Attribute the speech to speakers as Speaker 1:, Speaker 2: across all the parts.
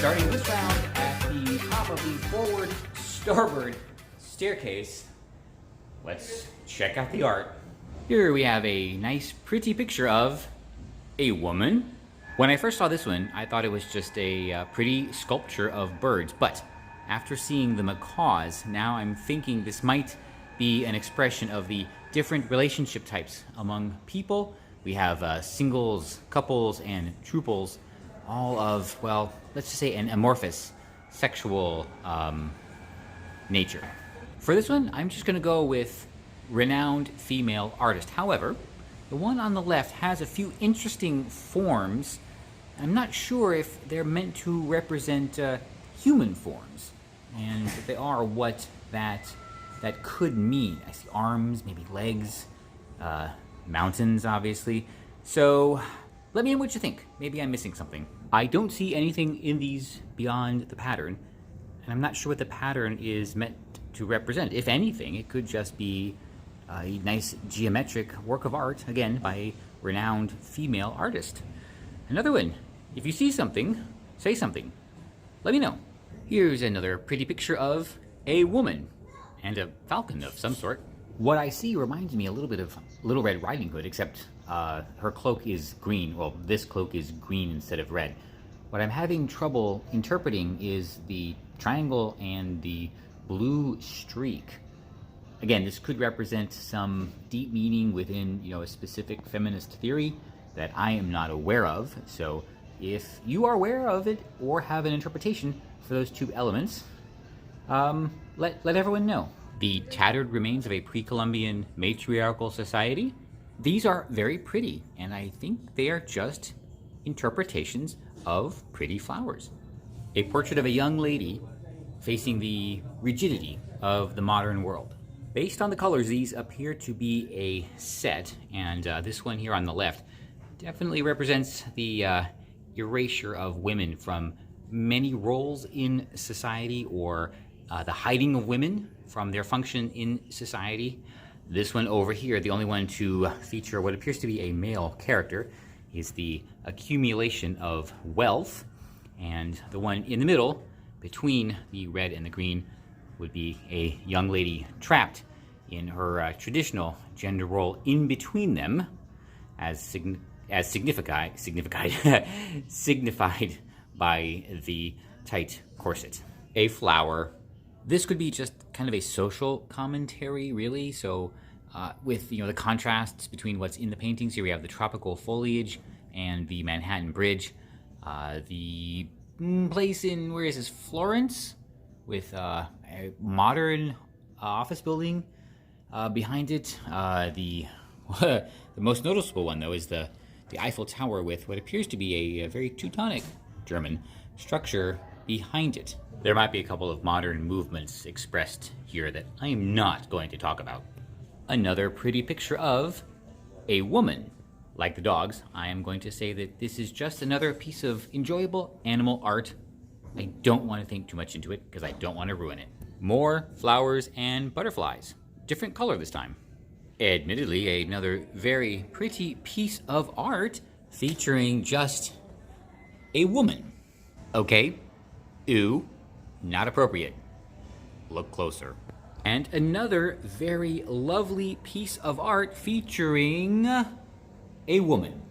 Speaker 1: Starting this round at the top of the forward starboard staircase, let's check out the art. Here we have a nice, pretty picture of a woman. When I first saw this one, I thought it was just a pretty sculpture of birds, but after seeing the macaws, now I'm thinking this might be an expression of the different relationship types among people. We have singles, couples, and trouples, all of, well, let's just say an amorphous sexual nature. For this one, I'm just gonna go with renowned female artist. However, the one on the left has a few interesting forms. I'm not sure if they're meant to represent human forms, and if they are, what that could mean. I see arms, maybe legs, mountains, obviously. So let me know what you think. Maybe I'm missing something. I don't see anything in these beyond the pattern, and I'm not sure what the pattern is meant to represent. If anything, it could just be a nice geometric work of art, again, by a renowned female artist. Another one. If you see something, say something. Let me know. Here's another pretty picture of a woman and a falcon of some sort. What I see reminds me a little bit of Little Red Riding Hood, except her cloak is green. Well, this cloak is green instead of red. What I'm having trouble interpreting is the triangle and the blue streak. Again, this could represent some deep meaning within, a specific feminist theory that I am not aware of. So if you are aware of it or have an interpretation for those two elements, let everyone know. The tattered remains of a pre-Columbian matriarchal society. These are very pretty, and I think they are just interpretations of pretty flowers. A portrait of a young lady facing the rigidity of the modern world. Based on the colors, these appear to be a set, and this one here on the left definitely represents the erasure of women from many roles in society, or the hiding of women from their function in society. This one over here, the only one to feature what appears to be a male character, is the accumulation of wealth, and the one in the middle, between the red and the green, would be a young lady trapped in her traditional gender role in between them, as signified by the tight corset. A flower. This could be just kind of a social commentary, really. So with the contrasts between what's in the paintings, here we have the tropical foliage and the Manhattan Bridge. The place in, where is this, Florence, with a modern office building behind it. The most noticeable one, though, is the Eiffel Tower, with what appears to be a very Teutonic German structure behind it. There might be a couple of modern movements expressed here that I am not going to talk about. Another pretty picture of a woman. Like the dogs, I am going to say that this is just another piece of enjoyable animal art. I don't want to think too much into it because I don't want to ruin it. More flowers and butterflies. Different color this time. Admittedly, another very pretty piece of art featuring just a woman. Okay, ew, not appropriate. Look closer. And another very lovely piece of art featuring a woman.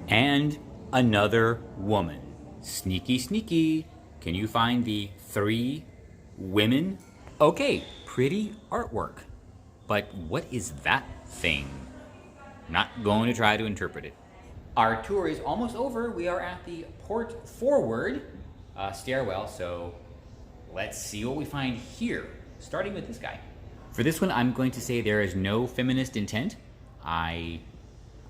Speaker 1: And another woman. Sneaky, sneaky. Can you find the 3 women? Okay, pretty artwork. But what is that thing? Not going to try to interpret it. Our tour is almost over. We are at the port forward stairwell, so let's see what we find here, starting with this guy. For this one, I'm going to say there is no feminist intent. I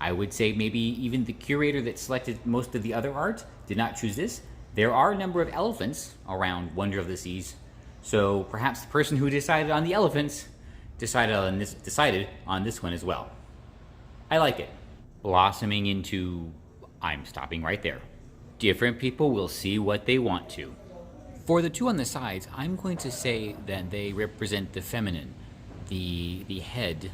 Speaker 1: would say maybe even the curator that selected most of the other art did not choose this. There are a number of elephants around Wonder of the Seas, so perhaps the person who decided on the elephants decided on this one as well. I like it. Blossoming into, I'm stopping right there. Different people will see what they want to. For the two on the sides, I'm going to say that they represent the feminine. The head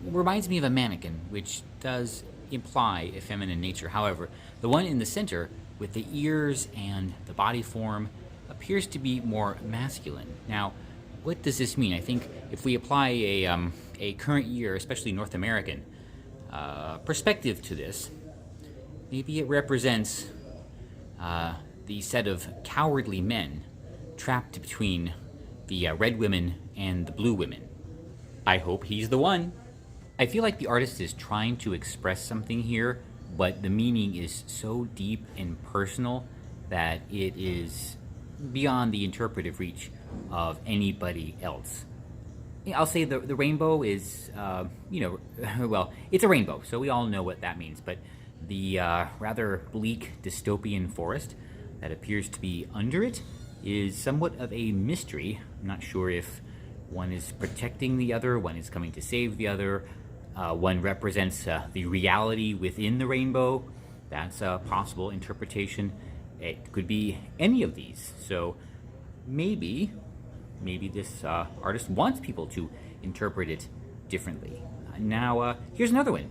Speaker 1: reminds me of a mannequin, which does imply a feminine nature. However, the one in the center with the ears and the body form appears to be more masculine. Now, what does this mean? I think if we apply a current year, especially North American, perspective to this, maybe it represents the set of cowardly men trapped between the red women and the blue women. I hope he's the one. I feel like the artist is trying to express something here, but the meaning is so deep and personal that it is beyond the interpretive reach of anybody else. I'll say the rainbow is, well, it's a rainbow, so we all know what that means, but the rather bleak dystopian forest that appears to be under it is somewhat of a mystery. I'm not sure if one is protecting the other, one is coming to save the other, one represents the reality within the rainbow. That's a possible interpretation. It could be any of these. So maybe this artist wants people to interpret it differently. Now, here's another one.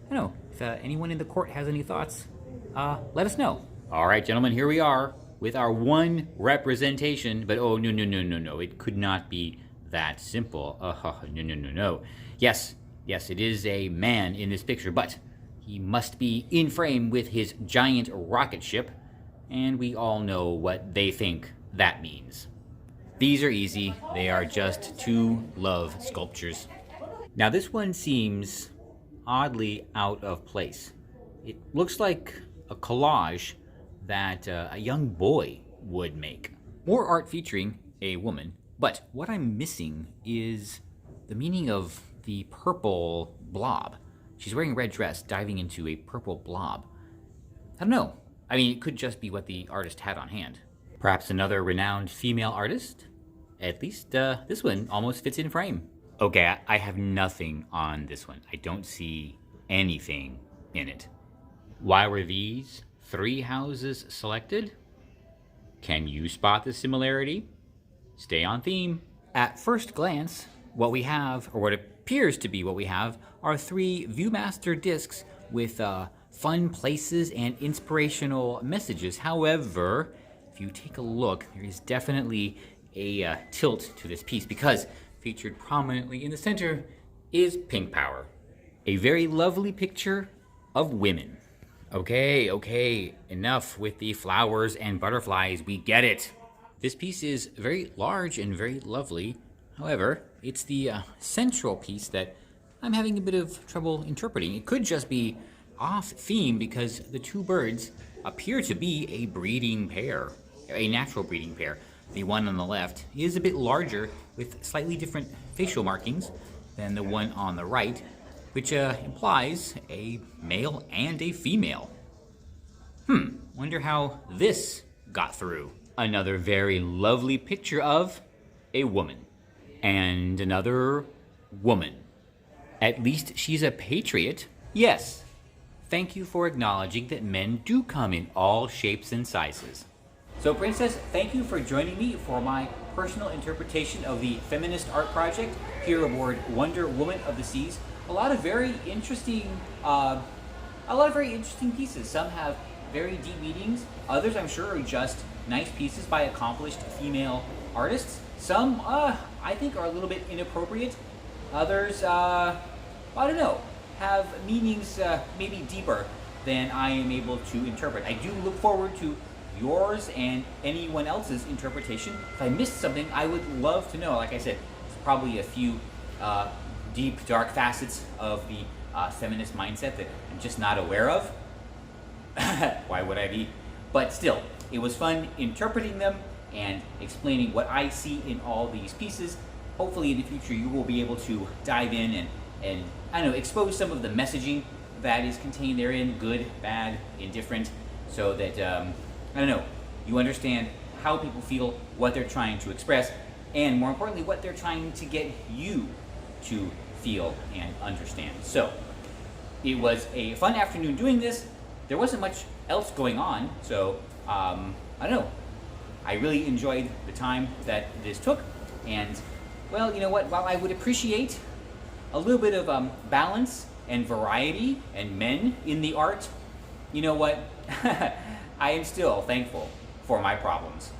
Speaker 1: I don't know if anyone in the court has any thoughts. Let us know. All right, gentlemen, here we are with our one representation. But oh, no. It could not be that simple. No. Yes, it is a man in this picture, but he must be in frame with his giant rocket ship, and we all know what they think that means. These are easy. They are just two love sculptures. Now this one seems oddly out of place. It looks like a collage that a young boy would make. More art featuring a woman, but what I'm missing is the meaning of the purple blob. She's wearing a red dress, diving into a purple blob. I don't know. I mean, it could just be what the artist had on hand. Perhaps another renowned female artist? At least this one almost fits in frame. Okay, I have nothing on this one. I don't see anything in it. Why were these 3 houses selected? Can you spot the similarity? Stay on theme. At first glance, what we have, or what appears to be what we have, are 3 Viewmaster discs with fun places and inspirational messages. However, if you take a look, there is definitely a tilt to this piece because featured prominently in the center is pink power. A very lovely picture of women. Okay, enough with the flowers and butterflies, we get it. This piece is very large and very lovely. However, it's the central piece that I'm having a bit of trouble interpreting. It could just be off theme because the 2 birds appear to be a breeding pair, a natural breeding pair. The one on the left is a bit larger with slightly different facial markings than the one on the right, which implies a male and a female. Wonder how this got through. Another very lovely picture of a woman. And another woman. At least she's a patriot. Yes. Thank you for acknowledging that men do come in all shapes and sizes. So Princess, thank you for joining me for my personal interpretation of the Feminist art project here aboard Wonder Woman of the Seas. A lot of very interesting pieces. Some have very deep meanings. Others, I'm sure, are just nice pieces by accomplished female artists. Some, I think, are a little bit inappropriate. Others, I don't know, have meanings maybe deeper than I am able to interpret. I do look forward to yours and anyone else's interpretation. If I missed something, I would love to know. Like I said, there's probably a few deep, dark facets of the feminist mindset that I'm just not aware of. Why would I be? But still, it was fun interpreting them and explaining what I see in all these pieces. Hopefully in the future you will be able to dive in and I don't know, expose some of the messaging that is contained therein, good, bad, indifferent, so that, I don't know, you understand how people feel, what they're trying to express, and more importantly, what they're trying to get you to feel and understand. So, it was a fun afternoon doing this. There wasn't much else going on, so, I don't know. I really enjoyed the time that this took, and, well, you know what, while I would appreciate a little bit of balance and variety and men in the art, you know what? I am still thankful for my problems.